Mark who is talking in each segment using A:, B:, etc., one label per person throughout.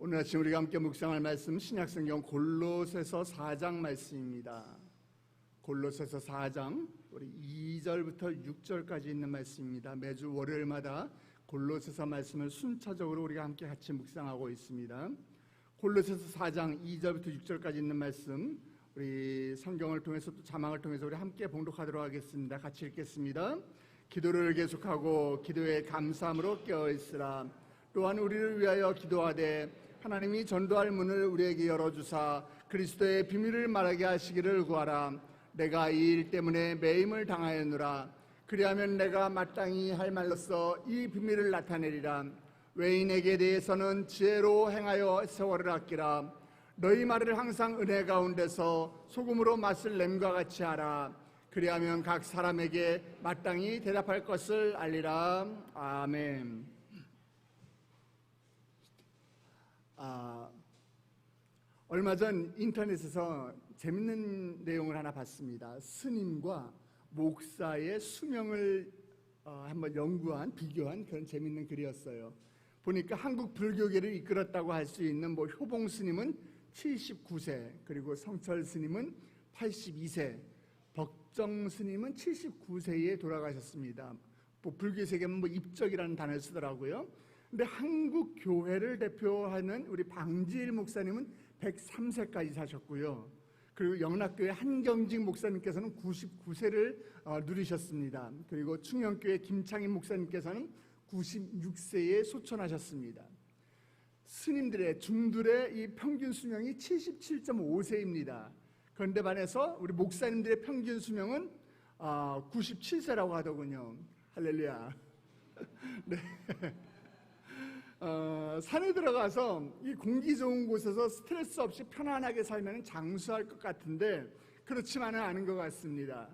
A: 오늘 아침 우리가 함께 묵상할 말씀 신약성경 골로새서 4장 말씀입니다. 골로새서 4장 우리 2절부터 6절까지 있는 말씀입니다. 매주 월요일마다 골로새서 말씀을 순차적으로 우리가 함께 같이 묵상하고 있습니다. 골로새서 4장 2절부터 6절까지 있는 말씀 우리 성경을 통해서 또 자막을 통해서 우리 함께 봉독하도록 하겠습니다. 같이 읽겠습니다. 기도를 계속하고 기도에 감사함으로 깨어있으라. 또한 우리를 위하여 기도하되 하나님이 전도할 문을 우리에게 열어주사 그리스도의 비밀을 말하게 하시기를 구하라. 내가 이 일 때문에 매임을 당하였노라. 그리하면 내가 마땅히 할 말로써 이 비밀을 나타내리라. 외인에게 대해서는 지혜로 행하여 세월을 아끼라. 너희 말을 항상 은혜 가운데서 소금으로 맛을 냄과 같이 하라. 그리하면 각 사람에게 마땅히 대답할 것을 알리라. 아멘. 얼마 전 인터넷에서 재밌는 내용을 하나 봤습니다. 스님과 목사의 수명을 한번 연구한, 비교한 그런 재밌는 글이었어요. 보니까 한국 불교계를 이끌었다고 할 수 있는 효봉 스님은 79세, 그리고 성철 스님은 82세, 덕정 스님은 79세에 돌아가셨습니다. 불교 세계는 입적이라는 단어를 쓰더라고요. 근데 한국 교회를 대표하는 우리 방지일 목사님은 103세까지 사셨고요. 그리고 영락교회 한경직 목사님께서는 99세를 누리셨습니다. 그리고 충영교회 김창인 목사님께서는 96세에 소천하셨습니다. 스님들의 중들의 이 평균 수명이 77.5세입니다. 그런데 반해서 우리 목사님들의 평균 수명은 97세라고 하더군요. 할렐루야. 네. 산에 들어가서 이 공기 좋은 곳에서 스트레스 없이 편안하게 살면 장수할 것 같은데 그렇지만은 않은 것 같습니다.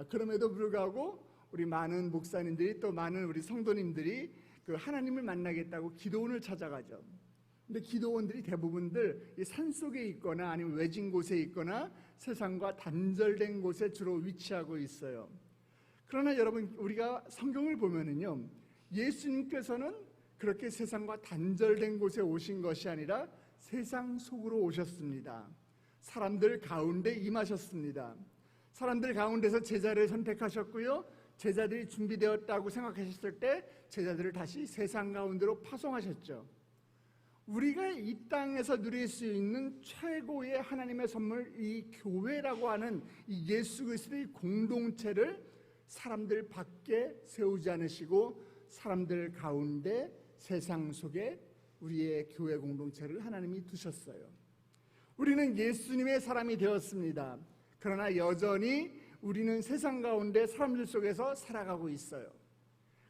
A: 그럼에도 불구하고 우리 많은 목사님들이 또 많은 우리 성도님들이 그 하나님을 만나겠다고 기도원을 찾아가죠. 근데 기도원들이 대부분들 이 산속에 있거나 아니면 외진 곳에 있거나 세상과 단절된 곳에 주로 위치하고 있어요. 그러나 여러분, 우리가 성경을 보면은요, 예수님께서는 그렇게 세상과 단절된 곳에 오신 것이 아니라 세상 속으로 오셨습니다. 사람들 가운데 임하셨습니다. 사람들 가운데서 제자를 선택하셨고요, 제자들이 준비되었다고 생각하셨을 때 제자들을 다시 세상 가운데로 파송하셨죠. 우리가 이 땅에서 누릴 수 있는 최고의 하나님의 선물, 이 교회라고 하는 이 예수 그리스도의 공동체를 사람들 밖에 세우지 않으시고 사람들 가운데 세상 속에 우리의 교회 공동체를 하나님이 두셨어요. 우리는 예수님의 사람이 되었습니다. 그러나 여전히 우리는 세상 가운데 사람들 속에서 살아가고 있어요.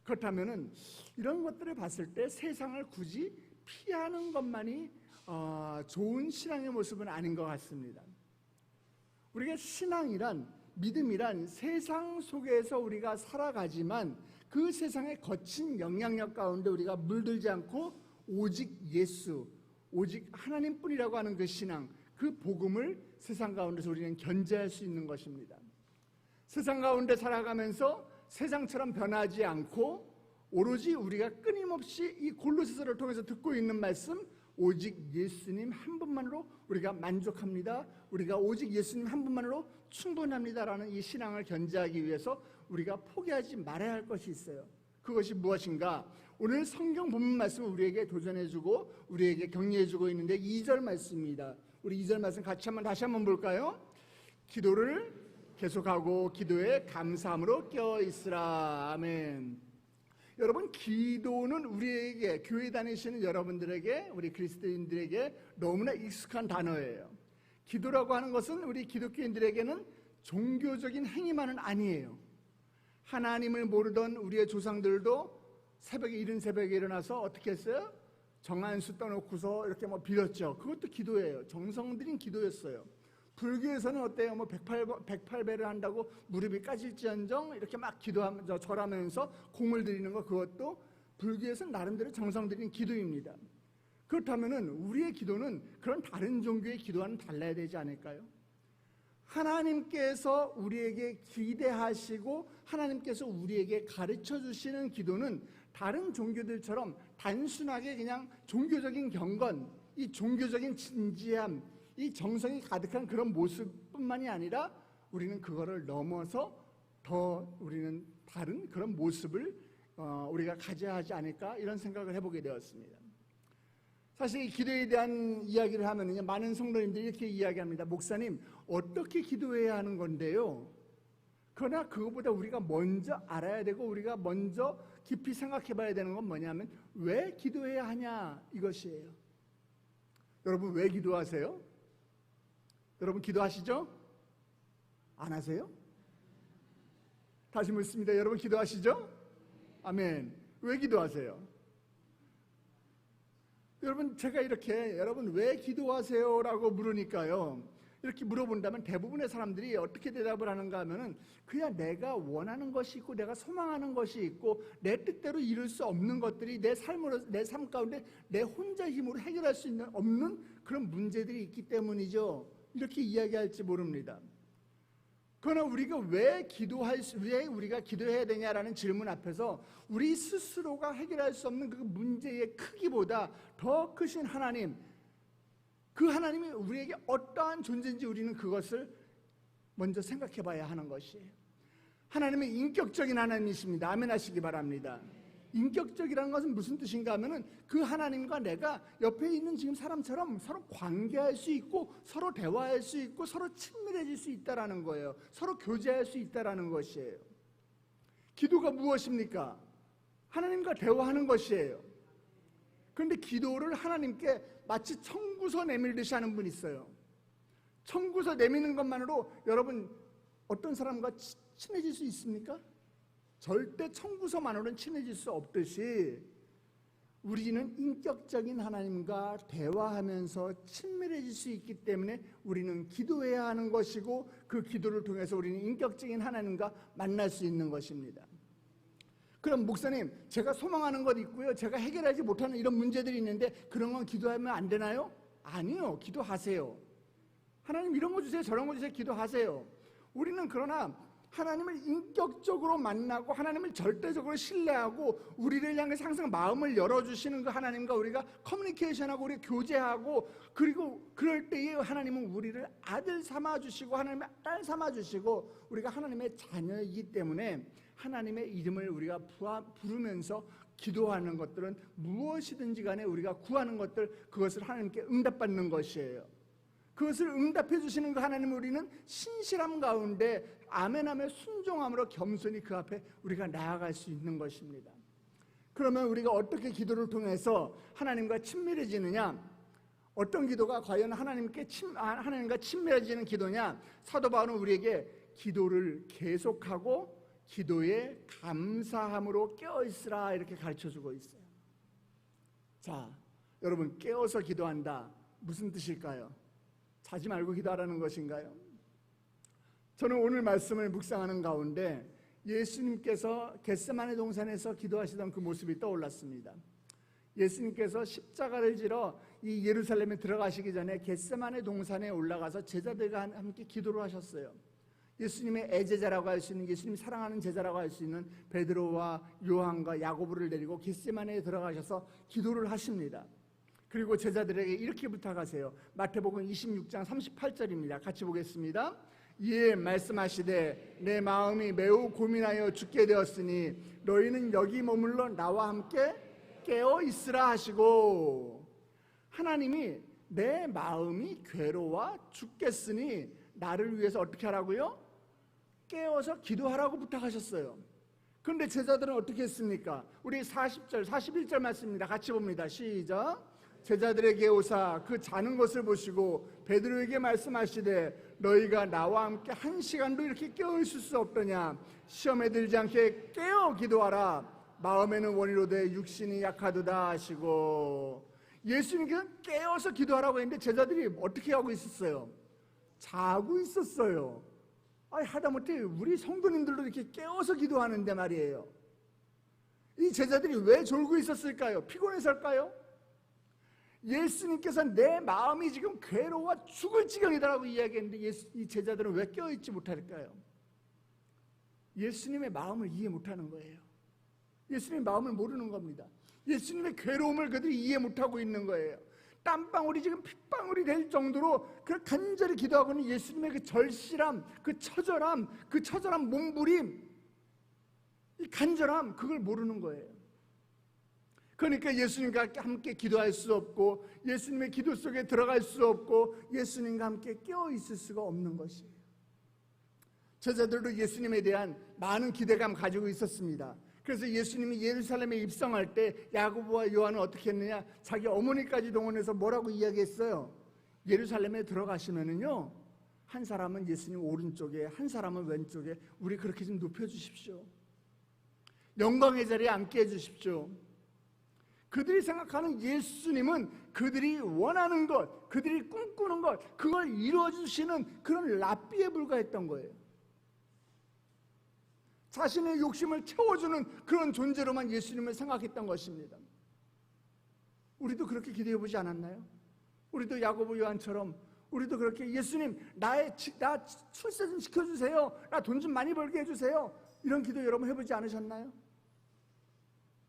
A: 그렇다면 이런 것들을 봤을 때 세상을 굳이 피하는 것만이 좋은 신앙의 모습은 아닌 것 같습니다. 우리가 신앙이란, 믿음이란 세상 속에서 우리가 살아가지만 그 세상의 거친 영향력 가운데 우리가 물들지 않고 오직 예수, 오직 하나님뿐이라고 하는 그 신앙, 그 복음을 세상 가운데서 우리는 견제할 수 있는 것입니다. 세상 가운데 살아가면서 세상처럼 변하지 않고 오로지 우리가 끊임없이 이 골로새서를 통해서 듣고 있는 말씀, 오직 예수님 한 분만으로 우리가 만족합니다. 우리가 오직 예수님 한 분만으로 충분합니다라는 이 신앙을 견제하기 위해서 우리가 포기하지 말아야 할 것이 있어요. 그것이 무엇인가? 오늘 성경 본문 말씀을 우리에게 도전해주고 우리에게 격려해주고 있는데 2절 말씀입니다. 우리 2절 말씀 다시 한번 볼까요? 기도를 계속하고 기도에 감사함으로 깨어있으라. 아멘. 여러분, 기도는 우리에게, 교회 다니시는 여러분들에게, 우리 그리스도인들에게 너무나 익숙한 단어예요. 기도라고 하는 것은 우리 기독교인들에게는 종교적인 행위만은 아니에요. 하나님을 모르던 우리의 조상들도 이른 새벽에 일어나서 어떻게 했어요? 정한수 떠놓고서 이렇게 빌었죠. 그것도 기도예요. 정성 들인 기도였어요. 불교에서는 어때요? 108배를 한다고 무릎이 까질지언정 이렇게 막 기도하면서 절하면서 공을 드리는 거, 그것도 불교에서는 나름대로 정성 들인 기도입니다. 그렇다면은 우리의 기도는 그런 다른 종교의 기도와는 달라야 되지 않을까요? 하나님께서 우리에게 기대하시고 하나님께서 우리에게 가르쳐 주시는 기도는 다른 종교들처럼 단순하게 그냥 종교적인 경건, 이 종교적인 진지함, 이 정성이 가득한 그런 모습뿐만이 아니라 우리는 그거를 넘어서 더 우리는 다른 그런 모습을 우리가 가져야 하지 않을까 이런 생각을 해보게 되었습니다. 사실 이 기도에 대한 이야기를 하면은요, 많은 성도님들이 이렇게 이야기합니다. 목사님, 어떻게 기도해야 하는 건데요? 그러나 그것보다 우리가 먼저 알아야 되고 우리가 먼저 깊이 생각해 봐야 되는 건 뭐냐면 왜 기도해야 하냐 이것이에요. 여러분 왜 기도하세요? 여러분 기도하시죠? 안 하세요? 다시 묻습니다. 여러분 기도하시죠? 아멘. 왜 기도하세요? 여러분 제가 이렇게 여러분 왜 기도하세요? 라고 물으니까요, 이렇게 물어본다면 대부분의 사람들이 어떻게 대답을 하는가 하면은 그냥 내가 원하는 것이 있고 내가 소망하는 것이 있고 내 뜻대로 이룰 수 없는 것들이 내 삶 가운데 내 혼자 힘으로 해결할 수 없는 그런 문제들이 있기 때문이죠. 이렇게 이야기할지 모릅니다. 그러나 우리가 왜 우리가 기도해야 되냐라는 질문 앞에서 우리 스스로가 해결할 수 없는 그 문제의 크기보다 더 크신 하나님, 그 하나님이 우리에게 어떠한 존재인지 우리는 그것을 먼저 생각해 봐야 하는 것이에요. 하나님은 인격적인 하나님이십니다. 아멘 하시기 바랍니다. 인격적이라는 것은 무슨 뜻인가 하면은 그 하나님과 내가 옆에 있는 지금 사람처럼 서로 관계할 수 있고 서로 대화할 수 있고 서로 친밀해질 수 있다라는 거예요. 서로 교제할 수 있다라는 것이에요. 기도가 무엇입니까? 하나님과 대화하는 것이에요. 그런데 기도를 하나님께 마치 청구서 내밀듯이 하는 분이 있어요. 청구서 내미는 것만으로 여러분 어떤 사람과 친해질 수 있습니까? 절대 청구서만으로는 친해질 수 없듯이 우리는 인격적인 하나님과 대화하면서 친밀해질 수 있기 때문에 우리는 기도해야 하는 것이고 그 기도를 통해서 우리는 인격적인 하나님과 만날 수 있는 것입니다. 그럼 목사님, 제가 소망하는 것 있고요, 제가 해결하지 못하는 이런 문제들이 있는데 그런 건 기도하면 안 되나요? 아니요, 기도하세요. 하나님 이런 거 주세요, 저런 거 주세요, 기도하세요. 우리는 그러나 하나님을 인격적으로 만나고 하나님을 절대적으로 신뢰하고 우리를 향해서 항상 마음을 열어주시는 그 하나님과 우리가 커뮤니케이션하고 우리가 교제하고, 그리고 그럴 때에 하나님은 우리를 아들 삼아주시고 하나님의 딸 삼아주시고 우리가 하나님의 자녀이기 때문에 하나님의 이름을 우리가 부르면서 기도하는 것들은 무엇이든지 간에 우리가 구하는 것들, 그것을 하나님께 응답받는 것이에요. 그것을 응답해 주시는 그 하나님을 우리는 신실함 가운데 아멘하며 순종함으로 겸손히 그 앞에 우리가 나아갈 수 있는 것입니다. 그러면 우리가 어떻게 기도를 통해서 하나님과 친밀해지느냐? 어떤 기도가 과연 하나님과 친밀해지는 기도냐? 사도 바울은 우리에게 기도를 계속하고 기도에 감사함으로 깨어있으라 이렇게 가르쳐주고 있어요. 자, 여러분, 깨어서 기도한다, 무슨 뜻일까요? 자지 말고 기도하라는 것인가요? 저는 오늘 말씀을 묵상하는 가운데 예수님께서 겟세마네 동산에서 기도하시던 그 모습이 떠올랐습니다. 예수님께서 십자가를 지러 이 예루살렘에 들어가시기 전에 겟세마네 동산에 올라가서 제자들과 함께 기도를 하셨어요. 예수님의 애제자라고 할 수 있는, 예수님이 사랑하는 제자라고 할 수 있는 베드로와 요한과 야고보를 데리고 겟세마네에 들어가셔서 기도를 하십니다. 그리고 제자들에게 이렇게 부탁하세요. 마태복음 26장 38절입니다. 같이 보겠습니다. 이에 말씀하시되 내 마음이 매우 고민하여 죽게 되었으니 너희는 여기 머물러 나와 함께 깨어 있으라 하시고, 하나님이 내 마음이 괴로워 죽겠으니 나를 위해서 어떻게 하라고요? 깨어서 기도하라고 부탁하셨어요. 그런데 제자들은 어떻게 했습니까? 우리 40절 41절 말씀입니다. 같이 봅니다. 시작. 제자들에게 오사 그 자는 것을 보시고 베드로에게 말씀하시되 너희가 나와 함께 한 시간도 이렇게 깨어 있을 수 없더냐? 시험에 들지 않게 깨어 기도하라. 마음에는 원이로되 육신이 약하도다 하시고, 예수님께서 깨어서 기도하라고 했는데 제자들이 어떻게 하고 있었어요? 자고 있었어요. 아니, 하다못해 우리 성도님들도 이렇게 깨어서 기도하는데 말이에요. 이 제자들이 왜 졸고 있었을까요? 피곤해서일까요? 예수님께서 내 마음이 지금 괴로워 죽을 지경이다라고 이야기했는데 이 제자들은 왜 깨어있지 못할까요? 예수님의 마음을 이해 못하는 거예요. 예수님의 마음을 모르는 겁니다. 예수님의 괴로움을 그들이 이해 못하고 있는 거예요. 땀방울이 지금 핏방울이 될 정도로 그 간절히 기도하고 있는 예수님의 그 절실함, 그 처절함 몸부림, 이 간절함, 그걸 모르는 거예요. 그러니까 예수님과 함께 기도할 수 없고, 예수님의 기도 속에 들어갈 수 없고, 예수님과 함께 깨어 있을 수가 없는 것이에요. 제자들도 예수님에 대한 많은 기대감 가지고 있었습니다. 그래서 예수님이 예루살렘에 입성할 때 야고보와 요한은 어떻게 했느냐, 자기 어머니까지 동원해서 뭐라고 이야기했어요? 예루살렘에 들어가시면은요, 한 사람은 예수님 오른쪽에, 한 사람은 왼쪽에, 우리 그렇게 좀 높여주십시오. 영광의 자리에 앉게 해주십시오. 그들이 생각하는 예수님은 그들이 원하는 것, 그들이 꿈꾸는 것, 그걸 이루어주시는 그런 랍비에 불과했던 거예요. 자신의 욕심을 채워주는 그런 존재로만 예수님을 생각했던 것입니다. 우리도 그렇게 기도해보지 않았나요? 우리도 야고보 요한처럼 우리도 그렇게 예수님 나 출세 좀 시켜주세요, 나 돈 좀 많이 벌게 해주세요, 이런 기도 여러분 해보지 않으셨나요?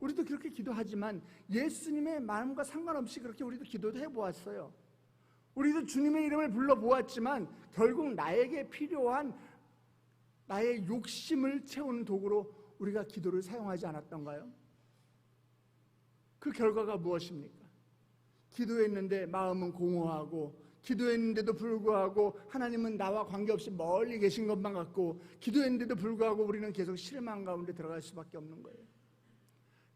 A: 우리도 그렇게 기도하지만 예수님의 마음과 상관없이 그렇게 우리도 기도도 해보았어요. 우리도 주님의 이름을 불러보았지만 결국 나에게 필요한 나의 욕심을 채우는 도구로 우리가 기도를 사용하지 않았던가요? 그 결과가 무엇입니까? 기도했는데 마음은 공허하고, 기도했는데도 불구하고 하나님은 나와 관계없이 멀리 계신 것만 같고, 기도했는데도 불구하고 우리는 계속 실망 가운데 들어갈 수밖에 없는 거예요.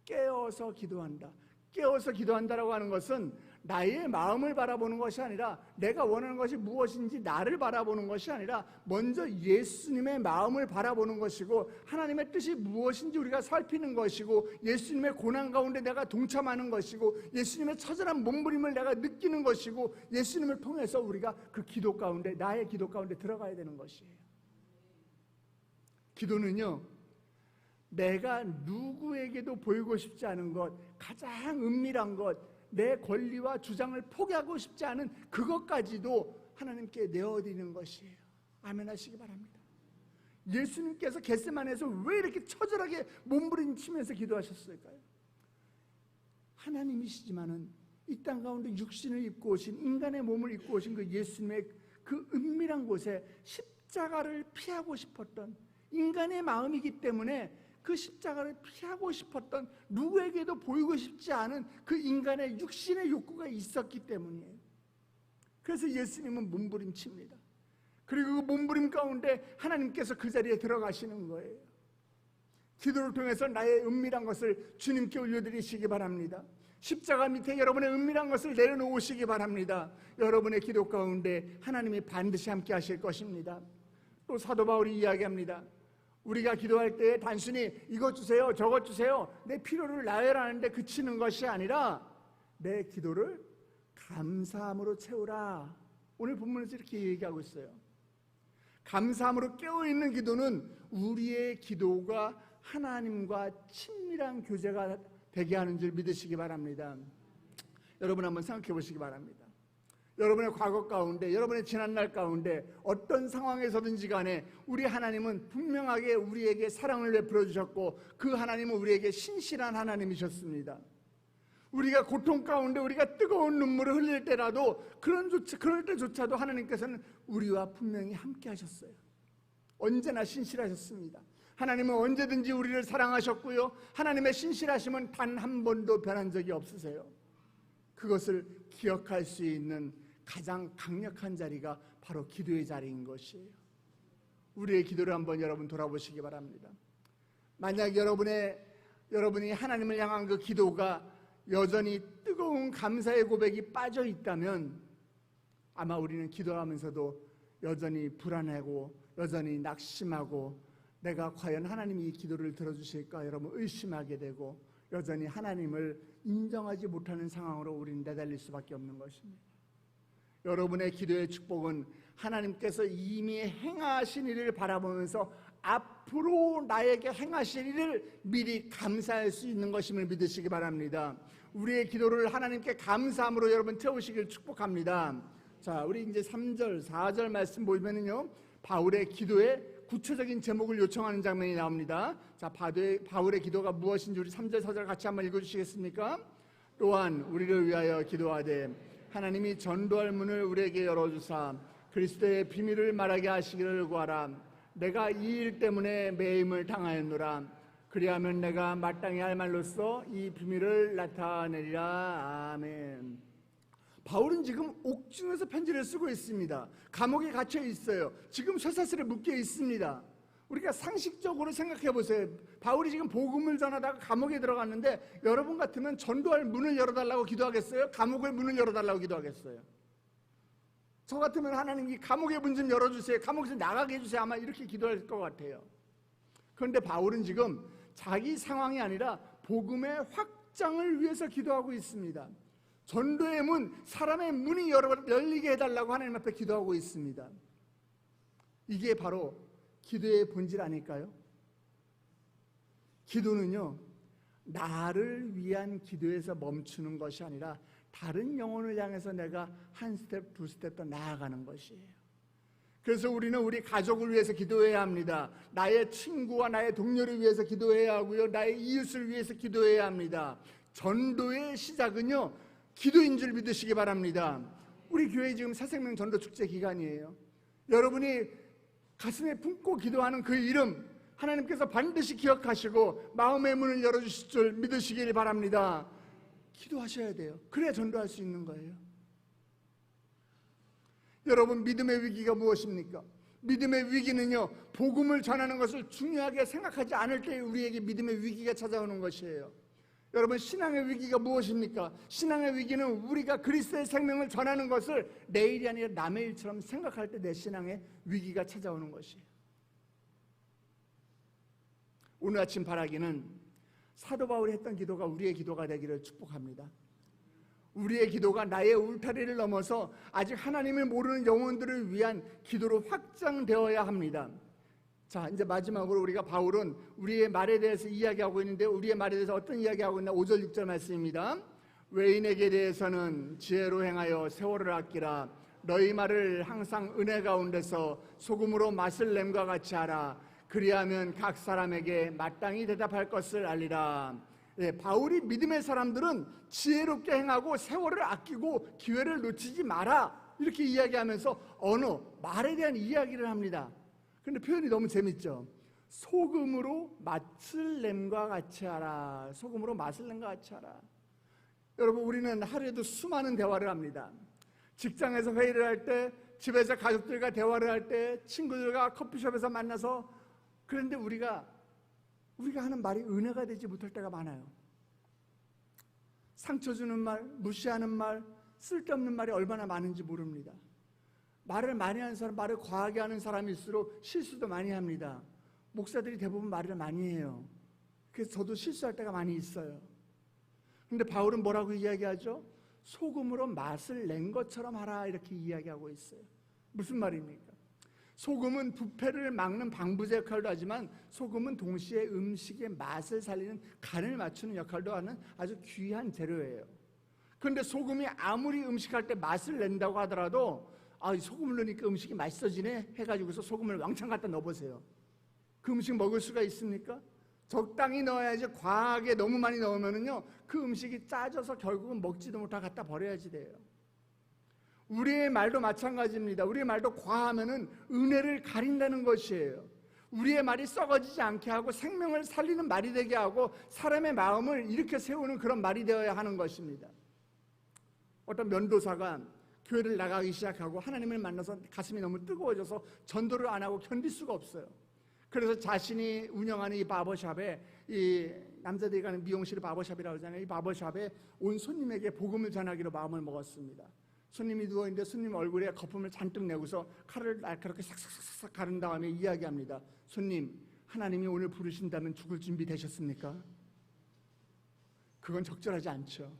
A: 깨어서 기도한다. 깨어서 기도한다라고 하는 것은 나의 마음을 바라보는 것이 아니라, 내가 원하는 것이 무엇인지 나를 바라보는 것이 아니라 먼저 예수님의 마음을 바라보는 것이고, 하나님의 뜻이 무엇인지 우리가 살피는 것이고, 예수님의 고난 가운데 내가 동참하는 것이고, 예수님의 처절한 몸부림을 내가 느끼는 것이고, 예수님을 통해서 우리가 그 기도 가운데, 나의 기도 가운데 들어가야 되는 것이에요. 기도는요, 내가 누구에게도 보이고 싶지 않은 것, 가장 은밀한 것, 내 권리와 주장을 포기하고 싶지 않은 그것까지도 하나님께 내어드리는 것이에요. 아멘 하시기 바랍니다. 예수님께서 겟세마네에서 왜 이렇게 처절하게 몸부림치면서 기도하셨을까요? 하나님이시지만은 이 땅 가운데 육신을 입고 오신, 인간의 몸을 입고 오신 그 예수님의 그 은밀한 곳에 십자가를 피하고 싶었던, 인간의 마음이기 때문에 그 십자가를 피하고 싶었던, 누구에게도 보이고 싶지 않은 그 인간의 육신의 욕구가 있었기 때문이에요. 그래서 예수님은 몸부림칩니다. 그리고 그 몸부림 가운데 하나님께서 그 자리에 들어가시는 거예요. 기도를 통해서 나의 은밀한 것을 주님께 올려드리시기 바랍니다. 십자가 밑에 여러분의 은밀한 것을 내려놓으시기 바랍니다. 여러분의 기도 가운데 하나님이 반드시 함께 하실 것입니다. 또 사도 바울이 이야기합니다. 우리가 기도할 때 단순히 이것 주세요, 저것 주세요, 내 필요를 나열하는데 그치는 것이 아니라 내 기도를 감사함으로 채우라. 오늘 본문에서 이렇게 얘기하고 있어요. 감사함으로 깨어있는 기도는 우리의 기도가 하나님과 친밀한 교제가 되게 하는 줄 믿으시기 바랍니다. 여러분 한번 생각해 보시기 바랍니다. 여러분의 과거 가운데, 여러분의 지난날 가운데 어떤 상황에서든지 간에 우리 하나님은 분명하게 우리에게 사랑을 베풀어 주셨고, 그 하나님은 우리에게 신실한 하나님이셨습니다. 우리가 고통 가운데 우리가 뜨거운 눈물을 흘릴 때라도 그럴 때조차도 하나님께서는 우리와 분명히 함께 하셨어요. 언제나 신실하셨습니다. 하나님은 언제든지 우리를 사랑하셨고요, 하나님의 신실하심은 단 한 번도 변한 적이 없으세요. 그것을 기억할 수 있는 가장 강력한 자리가 바로 기도의 자리인 것이에요. 우리의 기도를 한번 여러분 돌아보시기 바랍니다. 만약 여러분이 하나님을 향한 그 기도가 여전히 뜨거운 감사의 고백이 빠져 있다면, 아마 우리는 기도하면서도 여전히 불안하고 여전히 낙심하고, 내가 과연 하나님이 이 기도를 들어주실까 여러분 의심하게 되고, 여전히 하나님을 인정하지 못하는 상황으로 우리는 내달릴 수밖에 없는 것입니다. 여러분의 기도의 축복은 하나님께서 이미 행하신 일을 바라보면서 앞으로 나에게 행하실 일을 미리 감사할 수 있는 것임을 믿으시기 바랍니다. 우리의 기도를 하나님께 감사함으로 여러분 채우시길 축복합니다. 자, 우리 이제 3절, 4절 말씀 보면은요, 바울의 기도에 구체적인 제목을 요청하는 장면이 나옵니다. 자, 바울의 기도가 무엇인지 우리 3절, 4절 같이 한번 읽어주시겠습니까? 또한 우리를 위하여 기도하되 하나님이 전도할 문을 우리에게 열어주사 그리스도의 비밀을 말하게 하시기를 구하라. 내가 이 일 때문에 매임을 당하였노라. 그리하면 내가 마땅히 할 말로써 이 비밀을 나타내리라. 아멘. 바울은 지금 옥중에서 편지를 쓰고 있습니다. 감옥에 갇혀 있어요. 지금 쇠사슬에 묶여 있습니다. 우리가 상식적으로 생각해 보세요. 바울이 지금 복음을 전하다가 감옥에 들어갔는데 여러분 같으면 전도할 문을 열어달라고 기도하겠어요? 감옥의 문을 열어달라고 기도하겠어요? 저 같으면 하나님 이 감옥의 문 좀 열어주세요. 감옥에서 나가게 해주세요. 아마 이렇게 기도할 것 같아요. 그런데 바울은 지금 자기 상황이 아니라 복음의 확장을 위해서 기도하고 있습니다. 전도의 문, 사람의 문이 열리게 해달라고 하나님 앞에 기도하고 있습니다. 이게 바로 기도의 본질 아닐까요? 기도는요, 나를 위한 기도에서 멈추는 것이 아니라 다른 영혼을 향해서 내가 한 스텝, 두 스텝 더 나아가는 것이에요. 그래서 우리는 우리 가족을 위해서 기도해야 합니다. 나의 친구와 나의 동료를 위해서 기도해야 하고요. 나의 이웃을 위해서 기도해야 합니다. 전도의 시작은요, 기도인 줄 믿으시기 바랍니다. 우리 교회 지금 새생명 전도 축제 기간이에요. 여러분이 가슴에 품고 기도하는 그 이름 하나님께서 반드시 기억하시고 마음의 문을 열어주실 줄 믿으시길 바랍니다. 기도하셔야 돼요. 그래야 전도할 수 있는 거예요. 여러분, 믿음의 위기가 무엇입니까? 믿음의 위기는요, 복음을 전하는 것을 중요하게 생각하지 않을 때 우리에게 믿음의 위기가 찾아오는 것이에요. 여러분, 신앙의 위기가 무엇입니까? 신앙의 위기는 우리가 그리스도의 생명을 전하는 것을 내 일이 아니라 남의 일처럼 생각할 때 내 신앙의 위기가 찾아오는 것이에요. 오늘 아침 바라기는 사도 바울이 했던 기도가 우리의 기도가 되기를 축복합니다. 우리의 기도가 나의 울타리를 넘어서 아직 하나님을 모르는 영혼들을 위한 기도로 확장되어야 합니다. 자, 이제 마지막으로 우리가 바울은 우리의 말에 대해서 이야기하고 있는데 우리의 말에 대해서 어떤 이야기하고 있나 5절 6절 말씀입니다. 외인에게 대해서는 지혜로 행하여 세월을 아끼라. 너희 말을 항상 은혜 가운데서 소금으로 맛을 냄과 같이 하라. 그리하면 각 사람에게 마땅히 대답할 것을 알리라. 네, 바울이 믿음의 사람들은 지혜롭게 행하고 세월을 아끼고 기회를 놓치지 마라 이렇게 이야기하면서 언어, 말에 대한 이야기를 합니다. 근데 표현이 너무 재밌죠. 소금으로 맛을 냄과 같이 하라. 소금으로 맛을 냄과 같이 하라. 여러분, 우리는 하루에도 수많은 대화를 합니다. 직장에서 회의를 할 때, 집에서 가족들과 대화를 할 때, 친구들과 커피숍에서 만나서. 그런데 우리가 하는 말이 은혜가 되지 못할 때가 많아요. 상처 주는 말, 무시하는 말, 쓸데없는 말이 얼마나 많은지 모릅니다. 말을 많이 하는 사람, 말을 과하게 하는 사람일수록 실수도 많이 합니다. 목사들이 대부분 말을 많이 해요. 그래서 저도 실수할 때가 많이 있어요. 근데 바울은 뭐라고 이야기하죠? 소금으로 맛을 낸 것처럼 하라 이렇게 이야기하고 있어요. 무슨 말입니까? 소금은 부패를 막는 방부제 역할도 하지만 소금은 동시에 음식의 맛을 살리는 간을 맞추는 역할도 하는 아주 귀한 재료예요. 그런데 소금이 아무리 음식할 때 맛을 낸다고 하더라도 소금을 넣으니까 음식이 맛있어지네 해가지고서 소금을 왕창 갖다 넣어보세요. 그 음식 먹을 수가 있습니까? 적당히 넣어야지. 과하게 너무 많이 넣으면은요 그 음식이 짜져서 결국은 먹지도 못하고 갖다 버려야지 돼요. 우리의 말도 마찬가지입니다. 우리의 말도 과하면은 은혜를 가린다는 것이에요. 우리의 말이 썩어지지 않게 하고 생명을 살리는 말이 되게 하고 사람의 마음을 일으켜 세우는 그런 말이 되어야 하는 것입니다. 어떤 면도사가 교회를 나가기 시작하고 하나님을 만나서 가슴이 너무 뜨거워져서 전도를 안 하고 견딜 수가 없어요. 그래서 자신이 운영하는 이 바버샵에, 이 남자들이 가는 미용실 바버샵이라고 하잖아요. 이 바버샵에 온 손님에게 복음을 전하기로 마음을 먹었습니다. 손님이 누워있는데 손님 얼굴에 거품을 잔뜩 내고서 칼을 날카롭게 싹싹싹 가른 다음에 이야기합니다. 손님, 하나님이 오늘 부르신다면 죽을 준비 되셨습니까? 그건 적절하지 않죠.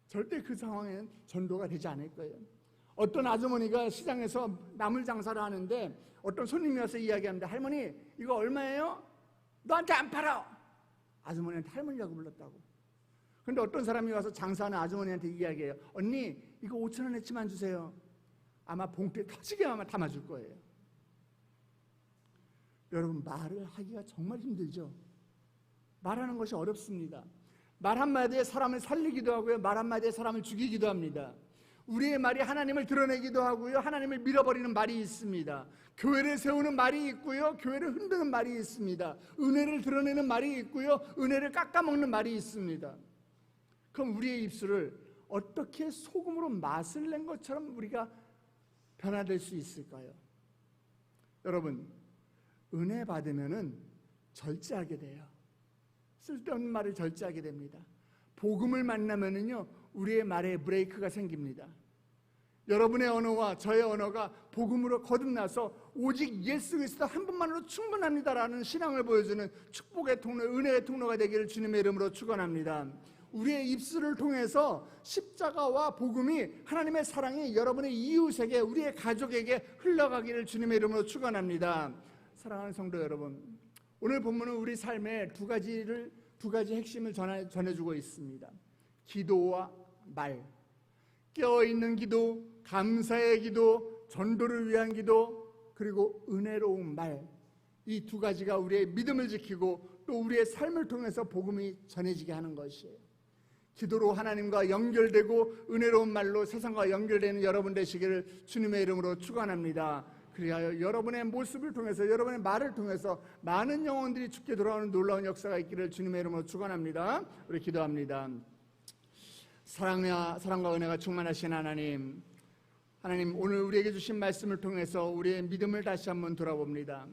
A: 절대 그 상황에는 전도가 되지 않을 거예요. 어떤 아주머니가 시장에서 나물 장사를 하는데 어떤 손님이 와서 이야기합니다. 할머니, 이거 얼마예요? 너한테 안 팔아. 아주머니한테 할머니라고 불렀다고. 그런데 어떤 사람이 와서 장사하는 아주머니한테 이야기해요. 언니, 이거 5,000원어치만 주세요. 아마 봉투에 터지게 아마 담아줄 거예요. 여러분, 말을 하기가 정말 힘들죠. 말하는 것이 어렵습니다. 말 한마디에 사람을 살리기도 하고요, 말 한마디에 사람을 죽이기도 합니다. 우리의 말이 하나님을 드러내기도 하고요, 하나님을 밀어버리는 말이 있습니다. 교회를 세우는 말이 있고요, 교회를 흔드는 말이 있습니다. 은혜를 드러내는 말이 있고요, 은혜를 깎아먹는 말이 있습니다. 그럼 우리의 입술을 어떻게 소금으로 맛을 낸 것처럼 우리가 변화될 수 있을까요? 여러분, 은혜 받으면은 절제하게 돼요. 쓸데없는 말을 절제하게 됩니다. 복음을 만나면은요, 우리의 말에 브레이크가 생깁니다. 여러분의 언어와 저의 언어가 복음으로 거듭나서 오직 예수 그리스도 한 분만으로 충분합니다라는 신앙을 보여주는 축복의 통로, 은혜의 통로가 되기를 주님의 이름으로 축원합니다. 우리의 입술을 통해서 십자가와 복음이, 하나님의 사랑이 여러분의 이웃에게, 우리의 가족에게 흘러가기를 주님의 이름으로 축원합니다. 사랑하는 성도 여러분, 오늘 본문은 우리 삶의 두 가지 핵심을 전해주고 있습니다. 기도와 말, 깨어있는 기도, 감사의 기도, 전도를 위한 기도, 그리고 은혜로운 말, 이 두 가지가 우리의 믿음을 지키고 또 우리의 삶을 통해서 복음이 전해지게 하는 것이에요. 기도로 하나님과 연결되고 은혜로운 말로 세상과 연결되는 여러분 되시기를 주님의 이름으로 축원합니다. 그리하여 여러분의 모습을 통해서, 여러분의 말을 통해서 많은 영혼들이 주께 돌아오는 놀라운 역사가 있기를 주님의 이름으로 축원합니다. 우리 기도합니다. 사랑과 은혜가 충만하신 하나님, 오늘 우리에게 주신 말씀을 통해서 우리의 믿음을 다시 한번 돌아봅니다.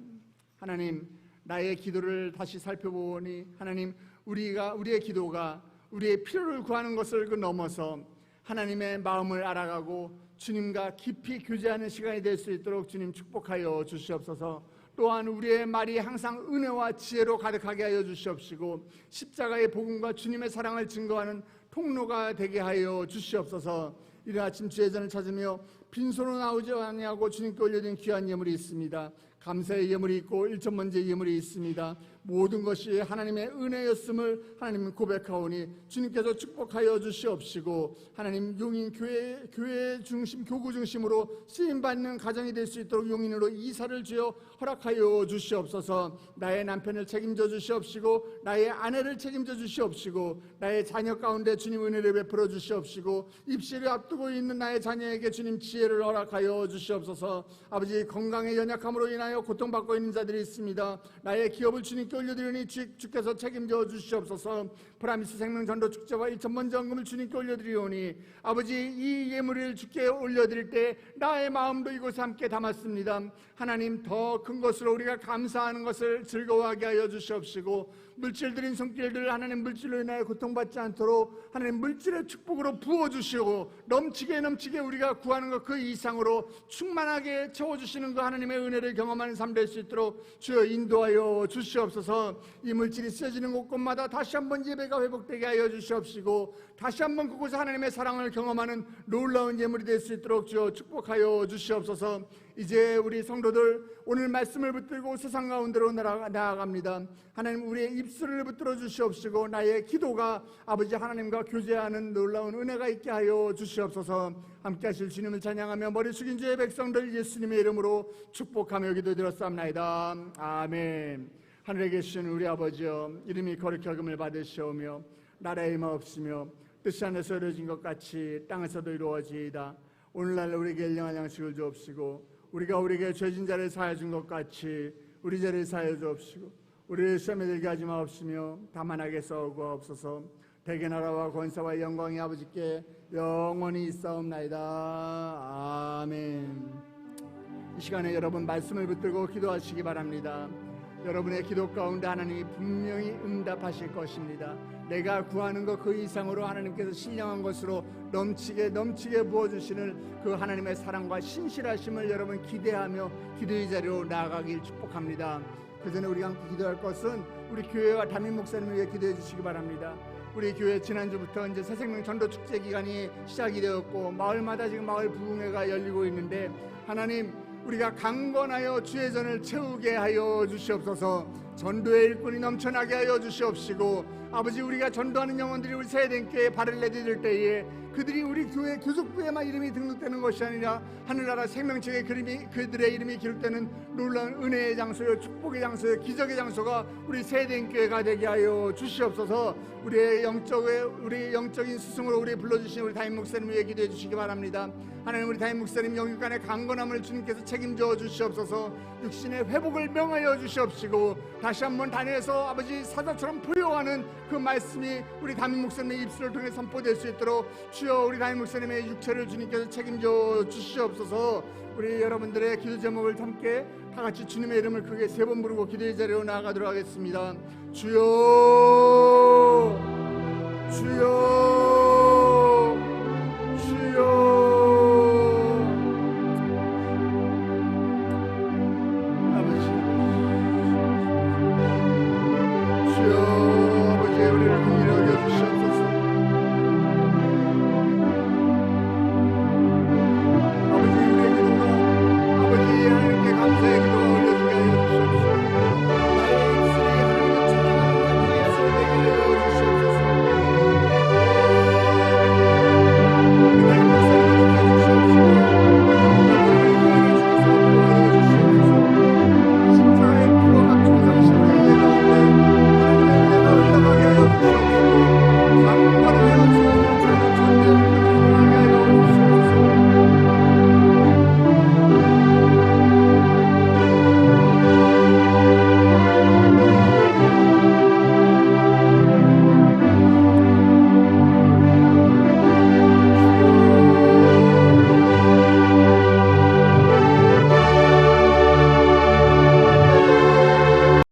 A: 하나님, 나의 기도를 다시 살펴보니 하나님, 우리의 기도가 우리의 필요를 구하는 것을 넘어서 하나님의 마음을 알아가고 주님과 깊이 교제하는 시간이 될 수 있도록 주님 축복하여 주시옵소서. 또한 우리의 말이 항상 은혜와 지혜로 가득하게 하여 주시옵시고 십자가의 복음과 주님의 사랑을 증거하는 통로가 되게 하여 주시옵소서. 이른 아침 주의 전을 찾으며 빈손으로 나오지 아니하고 주님께 올려드린 귀한 예물이 있습니다. 감사의 예물이 있고 일천번제의 예물이 있습니다. 모든 것이 하나님의 은혜였음을 하나님 고백하오니 주님께서 축복하여 주시옵시고 하나님, 용인 교회 중심, 교구 중심으로 쓰임받는 가정이 될 수 있도록 용인으로 이사를 지어 허락하여 주시옵소서. 나의 남편을 책임져 주시옵시고 나의 아내를 책임져 주시옵시고 나의 자녀 가운데 주님 은혜를 베풀어 주시옵시고 입시를 앞두고 있는 나의 자녀에게 주님 지혜를 허락하여 주시옵소서. 아버지, 건강의 연약함으로 인하여 고통받고 있는 자들이 있습니다. 나의 기업을 주님께 올려드리니 주께서 책임져 주시옵소서. 프라미스 생명 전도 축제와 1천번 전금을 주님께 올려드리오니 아버지, 이 예물을 주께 올려드릴 때 나의 마음도 이곳에 함께 담았습니다. 하나님, 더 큰 것으로 우리가 감사하는 것을 즐거워하게 하여 주시옵시고 물질들인 손길들 하나님, 물질로 인하여 고통받지 않도록 하나님 물질의 축복으로 부어주시고 넘치게 우리가 구하는 것 그 이상으로 충만하게 채워주시는 그 하나님의 은혜를 경험하는 삶 될 수 있도록 주여 인도하여 주시옵소서. 이 물질이 쓰여지는 곳곳마다 다시 한번 예배가 회복되게 하여 주시옵시고 다시 한번 그곳에 하나님의 사랑을 경험하는 놀라운 예물이 될 수 있도록 주여 축복하여 주시옵소서. 이제 우리 성도들 오늘 말씀을 붙들고 세상 가운데로 나아갑니다. 하나님, 우리의 입술을 붙들어 주시옵시고 나의 기도가 아버지 하나님과 교제하는 놀라운 은혜가 있게 하여 주시옵소서. 함께 하실 주님을 찬양하며 머리 숙인 주의 백성들 예수님의 이름으로 축복하며 기도드렸사옵나이다. 아멘. 하늘에 계신 우리 아버지여, 이름이 거룩히 여김을 받으시오며 나라의 마옵시며 뜻이 하늘에서 이루어진 것 같이 땅에서도 이루어지이다. 오늘날 우리에게 일용할 양식을 주옵시고 우리가 우리에게 죄진 자를 사하여 준 것 같이 우리 죄를 사하여 주옵시고 우리를 시험에 들게 하지 마옵시며 다만 악에 싸우옵소서. 대개 나라와 권세와 영광이 아버지께 영원히 있사옵나이다. 아멘. 이 시간에 여러분 말씀을 붙들고 기도하시기 바랍니다. 여러분의 기도 가운데 하나님이 분명히 응답하실 것입니다. 내가 구하는 것 그 이상으로 하나님께서 신령한 것으로 넘치게 부어주시는 그 하나님의 사랑과 신실하심을 여러분 기대하며 기도의 자리로 나아가길 축복합니다. 그 전에 우리가 함께 기도할 것은 우리 교회와 담임 목사님을 위해 기도해 주시기 바랍니다. 우리 교회 지난주부터 이제 새생명 전도 축제 기간이 시작이 되었고 마을마다 지금 마을 부흥회가 열리고 있는데 하나님, 우리가 강건하여 주의 전을 채우게 하여 주시옵소서. 전도의 일꾼이 넘쳐나게 하여 주시옵시고 아버지, 우리가 전도하는 영혼들이 우리 세대교회에 발을 내디딜 때에 그들이 우리 교회 교속부에만 이름이 등록되는 것이 아니라 하늘나라 생명책에 그들의 이름이 기록되는 놀라운 은혜의 장소요, 축복의 장소요, 기적의 장소가 우리 세대교회가 되게 하여 주시옵소서. 우리 영적인 스승으로 우리 불러주신 우리 담임 목사님 위해 기도해 주시기 바랍니다. 하나님, 우리 담임 목사님 영육간의 강건함을 주님께서 책임져 주시옵소서. 육신의 회복을 명하여 주시옵시고 다시 한번 단에서 아버지 사자처럼 부여하는 그 말씀이 우리 담임 목사님의 입술을 통해 선포될 수 있도록 주여 우리 담임 목사님의 육체를 주님께서 책임져 주시옵소서. 우리 여러분들의 기도 제목을 함께 다 같이 주님의 이름을 크게 3번 부르고 기도의 자리로 나아가도록 하겠습니다. 주여